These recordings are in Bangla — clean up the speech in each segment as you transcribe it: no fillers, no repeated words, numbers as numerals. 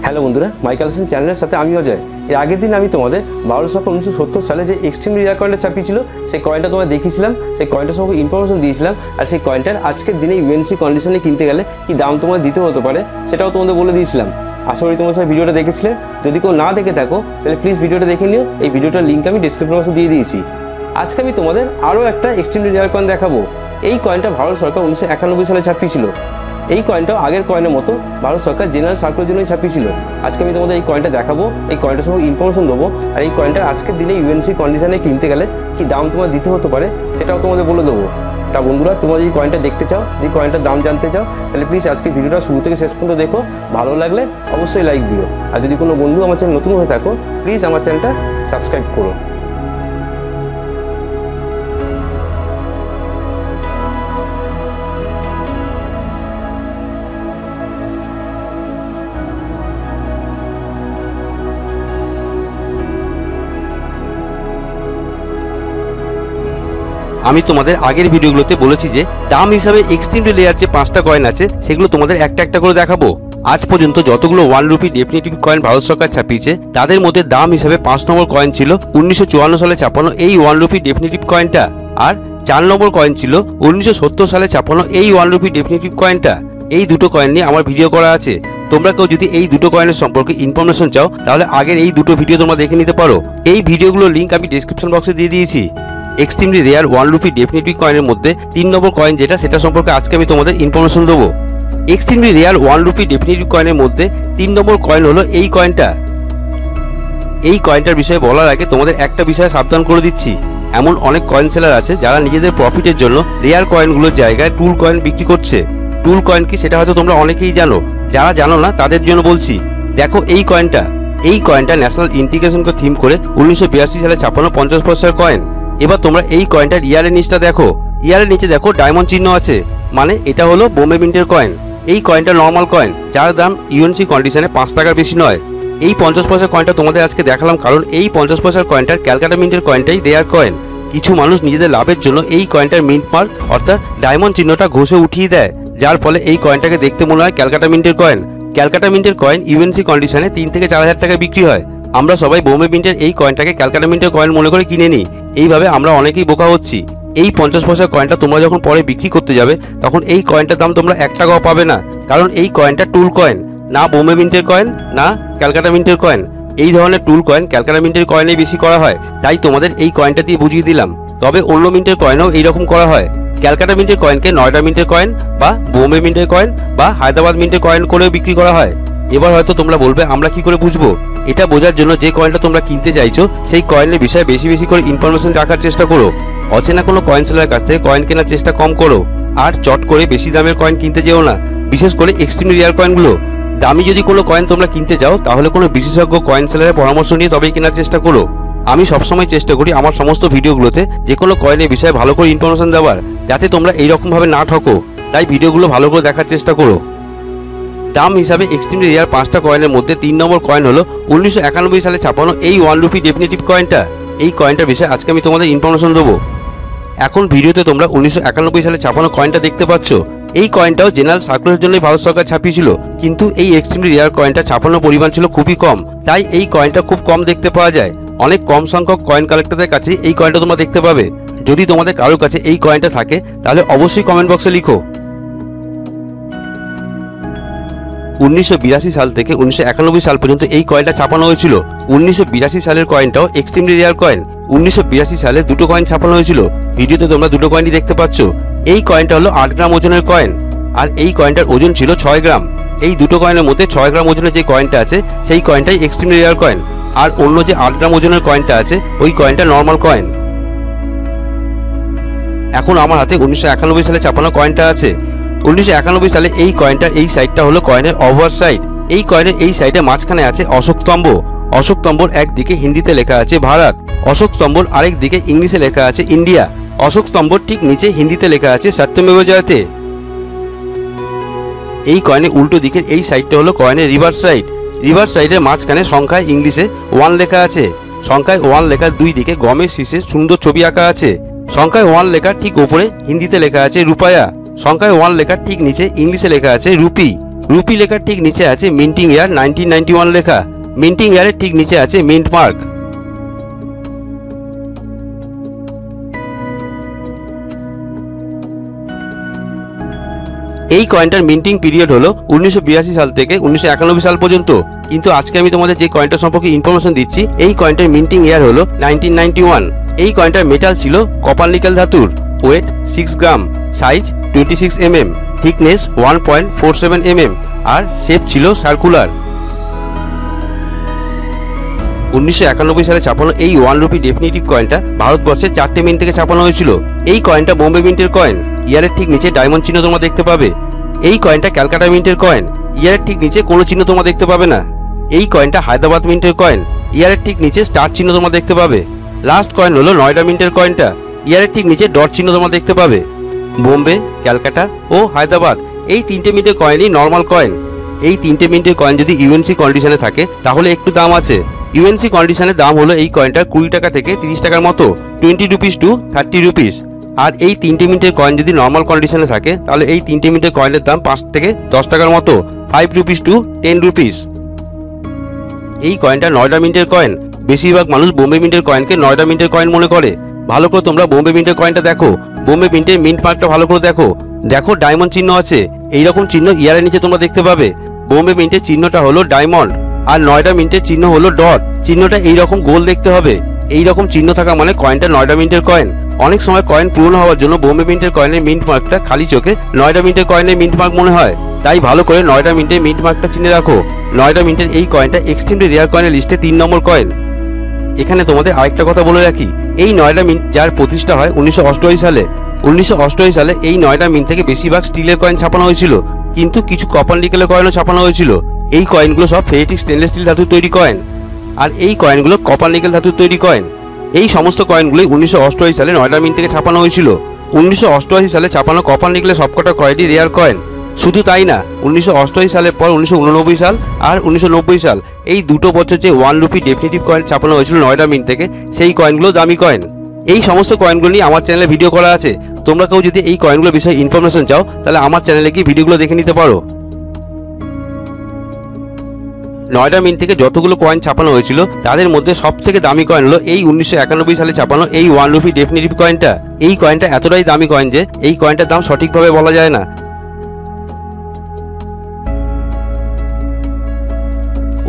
হ্যালো বন্ধুরা, মাই কালেকশন চ্যানেলের সাথে আমি অজয়। এর আগের দিন আমি তোমাদের 1270 সালে যে এক্সট্রিমলি রেয়ার কয়েনটা ছাপিয়েছিল সেই কয়েনটা তোমাদের দেখিয়েছিলাম, সেই কয়েনটার সম্পর্কে ইনফরমেশন দিয়েছিলাম। আর সেই কয়েনটার আজকের দিনে ইউএনসি কন্ডিশনে কিনতে গেলে কি দাম তোমাদের দিতে হতে পারে সেটাও তোমাদের বলে দিয়েছিলাম। আশা করি তোমার সবাই ভিডিওটা দেখেছিলে। যদি কেউ না দেখে থাকো তাহলে প্লিজ ভিডিওটা দেখে নিও। এই ভিডিওটার লিঙ্ক আমি ডিসক্রিপশন বক্সে দিয়ে দিয়েছি। আজকে আমি তোমাদের আরও একটা এক্সট্রিমলি রেয়ার কয়েন দেখাবো। এই কয়েনটা ভারত সরকার 1991 সালে ছাপিয়েছিল। এই কয়েনটাও আগের কয়েনের মতো ভারত সরকার জেনারেল সার্কুলের জন্যই ছাপিয়েছিল। আজকে আমি তোমাদের এই কয়েনটা দেখাবো, এই কয়েনটার সম্পর্কে ইনফরমেশন দেবো। আর এই কয়েনটার আজকের দিনে ইউএনসি কন্ডিশনে কিনতে গেলে কি দাম তোমার দিতে হতে পারে সেটাও তোমাদের বলে দেবো। তা বন্ধুরা, তোমরা যদি কয়েনটা দেখতে চাও, যদি কয়েনটার দাম জানতে চাও, তাহলে প্লিজ আজকে ভিডিওটা শুরু থেকে শেষ পর্যন্ত দেখো। ভালো লাগলে অবশ্যই লাইক দিও। আর যদি কোনো বন্ধু আমার চ্যানেল নতুন হয়ে থাকো, প্লিজ আমার চ্যানেলটা সাবস্ক্রাইব করো। আমি তোমাদের আগের ভিডিওগুলোতে বলেছি যে দাম হিসাবে এক্সট্রিমলি রেয়ার যে 5টা কয়েন আছে সেগুলো তোমাদের একটা একটা করে দেখাবো। আজ পর্যন্ত যতগুলো 1 রুপি ডেফিনিটিভ কয়েন ভারত সরকার ছাপিয়েছে তাদের মধ্যে দাম হিসাবে 5 নম্বর কয়েন ছিল 1954 সালে ছাপানো এই 1 রুপি ডেফিনিটিভ কয়েনটা। আর 4 নম্বর কয়েন ছিল 1970 সালে ছাপানো এই 1 রুপি ডেফিনিটিভ কয়েনটা। এই দুটো কয়েন নিয়ে আমার ভিডিও করা আছে। তোমরা কেউ যদি এই দুটো কয়েনের সম্পর্কে ইনফরমেশন চাও তাহলে আগের এই দুটো ভিডিও তোমরা দেখে নিতে পারো। এই ভিডিওগুলোর লিঙ্ক আমি ডেসক্রিপশন বক্সে দিয়ে দিয়েছি। এক্সট্রিমলি রেয়ার 1 রুপি ডেফিনিটিভ কয়েনের মধ্যে 3 নম্বর কয়েন যেটা, সেটা সম্পর্কে আজকে আমি তোমাদের ইনফরমেশন দেবো। এক্সট্রিমলি রেয়ার 1 রুপি ডেফিনিটিভ কয়েনের মধ্যে 3 নম্বর কয়েন হলো এই কয়েনটা। এই কয়েনটার বিষয়ে বলার আগে তোমাদের একটা বিষয়ে সাবধান করে দিচ্ছি। এমন অনেক কয়েন সেলার আছে যারা নিজেদের প্রফিটের জন্য রেয়ার কয়েনগুলোর জায়গায় টুল কয়েন বিক্রি করছে। টুল কয়েন কি সেটা হয়তো তোমরা অনেকেই জানো, যারা জানো না তাদের জন্য বলছি। দেখো এই কয়েনটা ন্যাশনাল ইন্টিগ্রেশনকে থিম করে 1982 সালে ছাপানো 50 পয়সার কয়েন। এবার তোমরা এই কয়েনটার ইয়ারের নিচটা দেখো। ইয়ারের নিচে দেখো ডায়মন্ড চিহ্ন আছে, মানে এটা হলো বোম্বে মিন্টের কয়েন। এই কয়েনটা নর্মাল কয়েন যার দাম ইউএনসি কন্ডিশনে 5 টাকার বেশি নয়। এই 50 পয়সার কয়েনটা তোমাদের আজকে দেখালাম কারণ এই 50 পয়সার কয়েনটার ক্যালকাটা মিন্টের কয়েনটাই রেয়ার কয়েন। কিছু মানুষ নিজেদের লাভের জন্য এই কয়েনটার মিন্ট মার্ক অর্থাৎ ডায়মন্ড চিহ্নটা ঘষে উঠিয়ে দেয়, যার ফলে এই কয়েনটাকে দেখতে মনে হয় ক্যালকাটা মিন্টের কয়েন। ক্যালকাটা মিন্টের কয়েন ইউএনসি কন্ডিশনে 3 থেকে 4 হাজার টাকায় বিক্রি হয়। আমরা সবাই বোম্বে মিন্টের এই কয়েনটাকে ক্যালকাটা মিন্টের কয়েন মনে করে কিনে নিই। এইভাবে আমরা অনেকেই বোকা হচ্ছি। এই 50 পয়সার কয়েনটা তোমরা যখন পরে বিক্রি করতে যাবে তখন এই কয়েনটার দাম তোমরা 1 টাকাও পাবে না, কারণ এই কয়েনটা টুল কয়েন, না বোম্বে মিন্টের কয়েন না ক্যালকাটা মিন্টের কয়েন। এই ধরনের টুল কয়েন ক্যালকাটা মিন্টের কয়েনেই বেশি করা হয়, তাই তোমাদের এই কয়েনটা দিয়ে বুঝিয়ে দিলাম। তবে অন্য মিন্টের কয়েনও এইরকম করা হয়। ক্যালকাটা মিন্টের কয়েনকে নয়ডা মিন্টের কয়েন বা বোম্বে মিন্টের কয়েন বা হায়দ্রাবাদ মিন্টের কয়েন করেও বিক্রি করা হয়। এবার হয়তো তোমরা বলবে আমরা কি করে বুঝবো? এটা বোঝার জন্য যে কয়েনটা তোমরা কিনতে চাইছো সেই কয়েনের বিষয়ে বেশি বেশি করে ইনফরমেশন রাখার চেষ্টা করো। অচেনা কোনো কয়েন সেলারের কাছ থেকে কয়েন কেনার চেষ্টা কম করো। আর চট করে বেশি দামের কয়েন কিনতে যেও না, বিশেষ করে এক্সট্রিমলি রেয়ার কয়েনগুলো। দামি যদি কোনো কয়েন তোমরা কিনতে যাও তাহলে কোনো বিশেষজ্ঞ কয়েন সেলারের পরামর্শ নিয়ে তবেই কেনার চেষ্টা করো। আমি সবসময় চেষ্টা করি আমার সমস্ত ভিডিওগুলোতে যে কোনো কয়েনের বিষয়ে ভালো করে ইনফরমেশন দেওয়ার, যাতে তোমরা এইরকমভাবে না ঠকো। তাই ভিডিওগুলো ভালো করে দেখার চেষ্টা করো। দাম হিসাবে এক্সট্রিমলি রেয়ার 5টা কয়েনের মধ্যে 3 নম্বর কয়েন হলো 1991 সালে ছাপানো এই 1 রুপি ডেফিনিটিভ কয়েনটা। এই কয়েনটার বিষয়ে আজকে আমি তোমাদের ইনফরমেশন দেবো। এখন ভিডিওতে তোমরা 1991 সালে ছাপানো কয়েনটা দেখতে পাচ্ছ। এই কয়েনটাও জেনারেল সার্কুলের জন্যই ভারত সরকার ছাপিয়েছিল, কিন্তু এই এক্সট্রিমলি রেয়ার কয়েনটা ছাপানোর পরিমাণ ছিল খুবই কম, তাই এই কয়েনটা খুব কম দেখতে পাওয়া যায়। অনেক কম সংখ্যক কয়েন কালেক্টরদের কাছে এই কয়েনটা তোমরা দেখতে পাবে। যদি তোমাদের কারোর কাছে এই কয়েনটা থাকে তাহলে অবশ্যই কমেন্ট বক্সে লিখো। 1982 সাল থেকে 1991 সাল পর্যন্ত এই কয়েনটা ছাপানো হয়েছিল। 1982 সালের কয়েনটাও এক্সট্রিমলি রেয়ার কয়েন। 1982 সালে দুটো কয়েন ছাপানো হয়েছিল। ভিডিওতে তোমরা দুটো কয়েনই দেখতে পাচ্ছ। এই কয়েনটা হলো 8 গ্রাম ওজনের কয়েন, আর এই কয়েনটার ওজন ছিল 6 গ্রাম। এই দুটো কয়েনের মধ্যে 6 গ্রাম ওজনের যে কয়েনটা আছে সেই কয়েনটাই এক্সট্রিমলি রেয়ার কয়েন, আর অন্য যে 8 গ্রাম ওজনের কয়েনটা আছে ওই কয়েনটা নর্মাল কয়েন। এখন আমার হাতে 1991 সালে ছাপানো কয়েনটা আছে। 1991 সালে এই কয়েনটার এই সাইডটা হলো কয়েনের ওভার সাইড। এই কয়েনের এই সাইডে মাঝখানে আছে অশোক স্তম্ভ। অশোক স্তম্ভর একদিকে হিন্দিতে লেখা আছে ভারত, অশোক স্তম্ভর আরেক দিকে ইংলিশে লেখা আছে ইন্ডিয়া। অশোক স্তম্ভর ঠিক নিচে হিন্দিতে লেখা আছে সত্যমেব জয়তে। এই কয়েনের উল্টো দিকের এই সাইডটা হলো কয়েনের রিভার্স সাইড। রিভার্স সাইডের মাঝখানে সংখ্যায় ইংলিশে 1 লেখা আছে। সংখ্যায় 1 লেখার দুই দিকে গমের শীষে সুন্দর ছবি আঁকা আছে। সংখ্যায় 1 লেখার ঠিক উপরে হিন্দিতে লেখা আছে রুপায়া। সংখ্যায় 1 লেখার ঠিক নিচে ইংলিশে লেখা আছে রুপি। রুপি লেখার ঠিক নিচে আছে মিন্টিং ইয়ার 1991 লেখা। মিন্টিং ইয়ারের ঠিক নিচে আছে মিন্ট মার্ক। এই কয়েনটার মিন্টিং পিরিয়ড হলো 1982 সাল থেকে 1991 সাল পর্যন্ত। কিন্তু আজকে আমি তোমাদের যে কয়েনটা সম্পর্কে ইনফরমেশন দিচ্ছি, এই কয়েনটার মিন্টিং ইয়ার হলো 1991। এই কয়েনটার মেটাল ছিল কপার নিকেল ধাতুর, ওয়েট 6 গ্রাম, সাইজ 26 mm, থিকনেস 1.47 mm, আর শেপ ছিল সার্কুলার। 1991 সালে ছাপানো এই 1 রুপি ডেফিনিটিভ কয়েনটা ভারতবর্ষের 4টে মিন্ট থেকে ছাপানো হয়েছিল। এই কয়েনটা বোম্বে মিন্টের কয়েন, ইয়ারের ঠিক নিচে ডায়মন্ড চিহ্ন তোমরা দেখতে পাবে। এই কয়েনটা ক্যালকাটা মিন্টের কয়েন, ইয়ারের ঠিক নিচে কোনো চিহ্ন তোমরা দেখতে পাবে না। এই কয়েনটা হায়দ্রাবাদ মিন্টের কয়েন, ইয়ারের ঠিক নিচে স্টার চিহ্ন তোমরা দেখতে পাবে। লাস্ট কয়েন হলো নয়ডা মিন্টের কয়েনটা, ইয়ারের ঠিক নিচে ডট চিহ্ন তোমরা দেখতে পাবে। বোম্বে, ক্যালকাটা ও হায়দ্রাবাদ এই 3টে মিন্টের কয়েনই নর্মাল কয়েন। এই 3টে মিন্টের কয়েন যদি ইউএনসি কন্ডিশনে থাকে তাহলে একটু দাম আছে। ইউএনসি কন্ডিশনের দাম হলো এই কয়েনটার 20 টাকা থেকে 30 টাকার মতো, 20 রুপিস টু 30 রুপিস। আর এই 3টে মিন্টের কয়েন যদি নর্মাল কন্ডিশনে থাকে তাহলে এই 3টে মিন্টের কয়েনের দাম 5 থেকে 10 টাকার মতো, 5 রুপিস টু 10 রুপিস। এই কয়েনটা নয়ডা মিন্টের কয়েন। বেশিরভাগ মানুষ বোম্বে মিন্টের কয়েনকে নয়ডা মিন্টের কয়েন মনে করে। ভালো করে তোমরা বোম্বে মিন্টের কয়েনটা দেখো, বোম্বে মিন্টের মিন্ট মার্কটা ভালো করে দেখো। দেখো ডায়মন্ড চিহ্ন আছে, এইরকম চিহ্ন ইয়ারের নিচে তোমরা দেখতে পাবে। বোম্বে মিন্টের চিহ্নটা হলো ডায়মন্ড আর নয়ডা মিন্টের চিহ্ন হলো ডট। চিহ্নটা এইরকম গোল দেখতে হবে। এইরকম চিহ্ন থাকা মানে কয়েনটা নয়ডা মিন্টের কয়েন। অনেক সময় কয়েন পুরনো হওয়ার জন্য বোম্বে মিন্টের কয়েনের মিন্ট মার্কটা খালি চোখে নয়ডা মিন্টের কয়েনের মিন্ট মার্ক মনে হয়। তাই ভালো করে নয়ডা মিন্টের মিন্ট মার্কটা চিনে রাখো। নয়ডা মিন্টের এই কয়েনটা এক্সট্রিমলি রেয়ার কয়েনের লিস্টে 3 নম্বর কয়েন। এখানে তোমাদের আরেকটা কথা বলে রাখি, এই নয়ডা মিন্ট যার প্রতিষ্ঠা হয় 1988 সালে। 1988 সালে এই নয়ডা মিন্ট থেকে বেশিরভাগ স্টিলের কয়েন ছাপানো হয়েছিল, কিন্তু কিছু কপার নিকেলের কয়েনও ছাপানো হয়েছিল। এই কয়েনগুলো সব ফেরিটিক স্টেনলেস স্টিল ধাতুর তৈরি কয়েন, আর এই কয়েনগুলো কপার নিকেল ধাতুর তৈরি কয়েন। এই সমস্ত কয়েনগুলোই 1988 সালে নয়ডা মিন্ট থেকে ছাপানো হয়েছিল। 1988 সালে ছাপানো কপার নিকেলের সবকটা কয়েনই রেয়ার কয়েন। শুধু তাই না, 1988 সালের পর 1989 সাল আর 1990 সাল এই দুটো বছর যে 1 রুপি ডেফিনিটিভ কয়েন ছাপানো হয়েছিল নয়ডা মিন্ট থেকে, সেই কয়েনগুলো দামি কয়েন। এই সমস্ত কয়েনগুলো নিয়ে আমার চ্যানেলে ভিডিও করা আছে। তোমরা কেউ যদি এই কয়েনগুলোর বিষয়ে ইনফরমেশন চাও তাহলে আমার চ্যানেলে গিয়ে ভিডিওগুলো দেখে নিতে পারো। নয়ডা মিন্ট থেকে যতগুলো কয়েন ছাপানো হয়েছিল তাদের মধ্যে সব থেকে দামি কয়েন হলো এই 1991 সালে ছাপানো এই 1 রুপি ডেফিনিটিভ কয়েনটা। এই কয়েনটা এতটাই দামি কয়েন যে এই কয়েনটার দাম সঠিকভাবে বলা যায় না।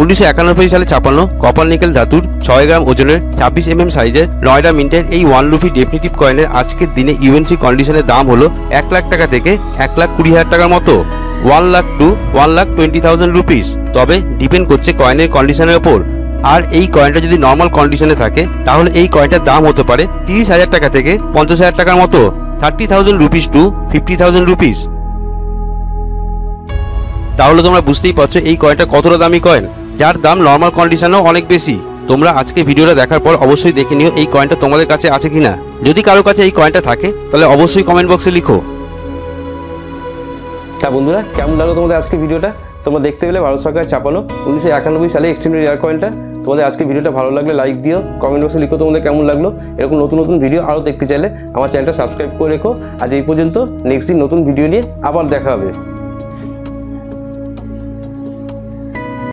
1991 সালে ছাপানো কপার নিকেল ধাতুর 6 গ্রাম ওজনের 26 mm সাইজের নয়ডা মিন্টের এই 1 রুপি ডেফিনিটিভ কয়েনের আজকের দিনে ইউএনসি কন্ডিশনের দাম হলো 1 লাখ টাকা থেকে 1,20,000 টাকার মতো, 1 লাখ টু 1,20,000 রুপিস। তবে ডিপেন্ড করছে কয়েনের কন্ডিশনের ওপর। আর এই কয়েনটা যদি নর্মাল কন্ডিশনে থাকে তাহলে এই কয়েনটার দাম হতে পারে 30,000 টাকা থেকে 50,000 টাকার মতো, 30,000 রুপিস টু 50,000 রুপিস। তাহলে তোমরা বুঝতেই পারছো এই কয়েনটা কতটা দামি কয়েন, যার দাম নর্মাল কন্ডিশনেও অনেক বেশি। তোমরা আজকে ভিডিওটা দেখার পর অবশ্যই দেখে নিও এই কয়েনটা তোমাদের কাছে আছে কিনা। যদি কারো কাছে এই কয়েনটা থাকে তাহলে অবশ্যই কমেন্ট বক্সে লিখো। তা বন্ধুরা, কেমন লাগলো তোমাদের আজকে ভিডিওটা? তোমরা দেখতে পেলে ভারত সরকার ছাপানো 1991 সালে এক্সট্রিমলি রেয়ার কয়েনটা। তোমাদের আজকে ভিডিওটা ভালো লাগলে লাইক দিও, কমেন্ট বক্সে লিখো তোমাদের কেমন লাগলো। এরকম নতুন নতুন ভিডিও আরও দেখতে চাইলে আমার চ্যানেলটা সাবস্ক্রাইব করে রেখো। আজ এই পর্যন্ত, নেক্সট দিন নতুন ভিডিও নিয়ে আবার দেখা হবে।